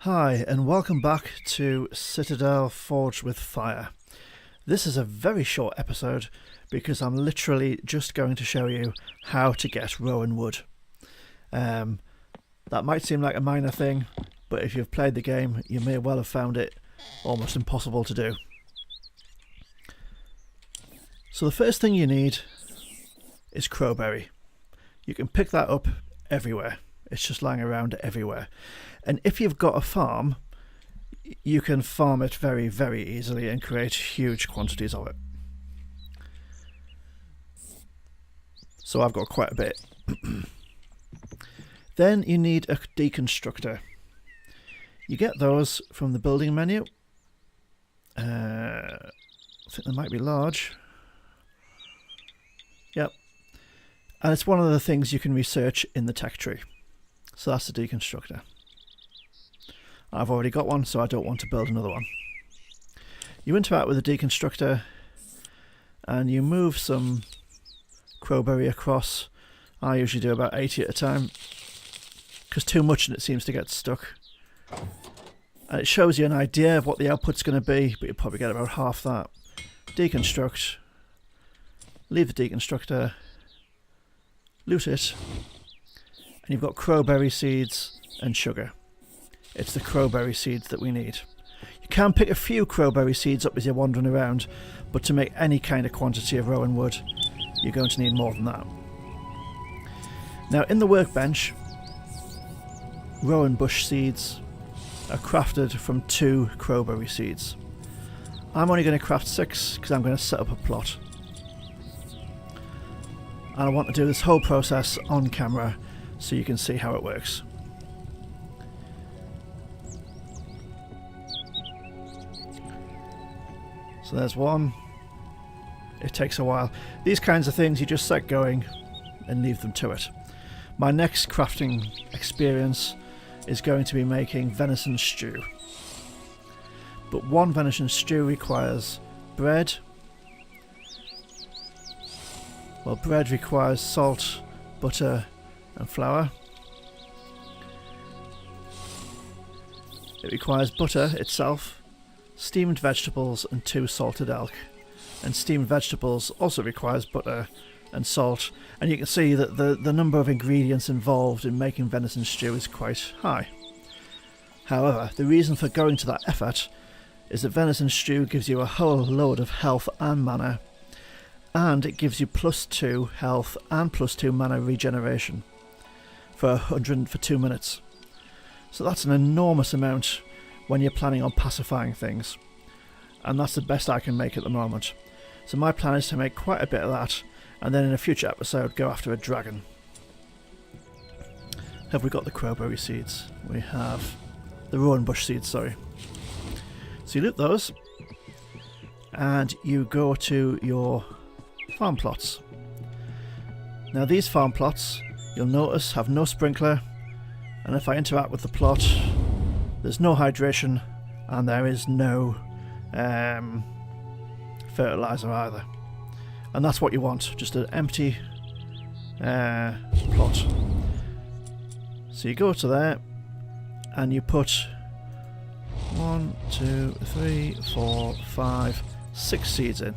Hi and welcome back to Citadel Forged with Fire. This is a very short episode because I'm literally just going to show you how to get Rowan Wood. That might seem like a minor thing, but if you've played the game you may well have found it almost impossible to do. So the first thing you need is crowberry. You can pick that up everywhere. It's just lying around everywhere. And if you've got a farm, you can farm it very, very easily and create huge quantities of it. So I've got quite a bit. Then you need a deconstructor. You get those from the building menu. I think they might be large. Yep. And it's one of the things you can research in the tech tree. So that's the deconstructor. I've already got one, so I don't want to build another one. You interact with the deconstructor and you move some crowberry across. I usually do about 80 at a time because too much and it seems to get stuck. And it shows you an idea of what the output's going to be, but you'll probably get about half that. Deconstruct, leave the deconstructor, loot it, and you've got crowberry seeds and sugar. It's the crowberry seeds that we need. You can pick a few crowberry seeds up as you're wandering around, but to make any kind of quantity of Rowan Wood, you're going to need more than that. Now in the workbench, Rowan bush seeds are crafted from 2 crowberry seeds. I'm only going to craft 6 because I'm going to set up a plot. And I want to do this whole process on camera so you can see how it works. So there's one. It takes a while. These kinds of things you just set going and leave them to it. My next crafting experience is going to be making venison stew. But one venison stew requires bread. Well, bread requires salt, butter and flour. It requires butter itself, steamed vegetables and 2 salted elk. And steamed vegetables also requires butter and salt, and you can see that the number of ingredients involved in making venison stew is quite high. However, the reason for going to that effort is that venison stew gives you a whole load of health and mana, and it gives you +2 health and +2 mana regeneration for 2 minutes. So that's an enormous amount when you're planning on pacifying things, and that's the best I can make at the moment. So my plan is to make quite a bit of that, and then in a future episode go after a dragon. Have we got the crowberry seeds? We have the rowan bush seeds, sorry. So you loot those and you go to your farm plots. Now these farm plots, you'll notice, have no sprinkler, and if I interact with the plot, there's no hydration and there is no fertilizer either. And that's what you want, just an empty plot. So you go to there and you put 1, 2, 3, 4, 5, 6 seeds in,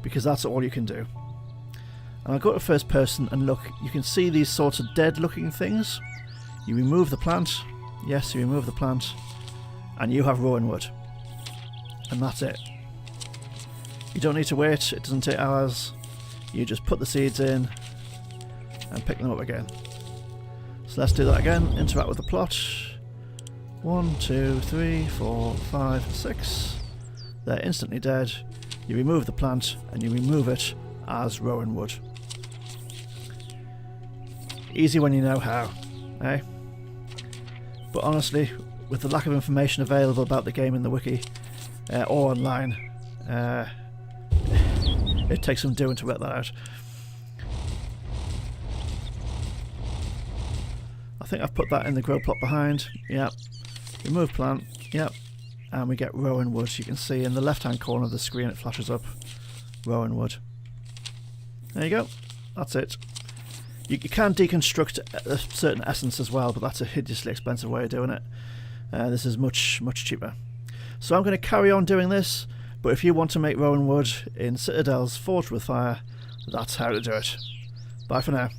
because that's all you can do. And I'll go to first person and look. You can see these sorts of dead looking things. You remove the plant. Yes, you remove the plant and you have Rowan Wood, and that's it. You don't need to wait, it doesn't take hours. You just put the seeds in and pick them up again. So let's do that again. Interact with the plot. 1, 2, 3, 4, 5, 6. They're instantly dead. You remove the plant and you remove it as Rowan Wood. Easy when you know how, eh? But honestly, with the lack of information available about the game in the wiki or online, it takes some doing to work that out. I think I've put that in the grow plot behind. Yep. Remove plant. Yep. And we get Rowan Wood. You can see in the left hand corner of the screen it flashes up Rowan Wood. There you go. That's it. You can deconstruct a certain essence as well, but that's a hideously expensive way of doing it. This is much cheaper. So I'm going to carry on doing this, but if you want to make Rowan Wood in Citadel's Forge with Fire, that's how to do it. Bye for now.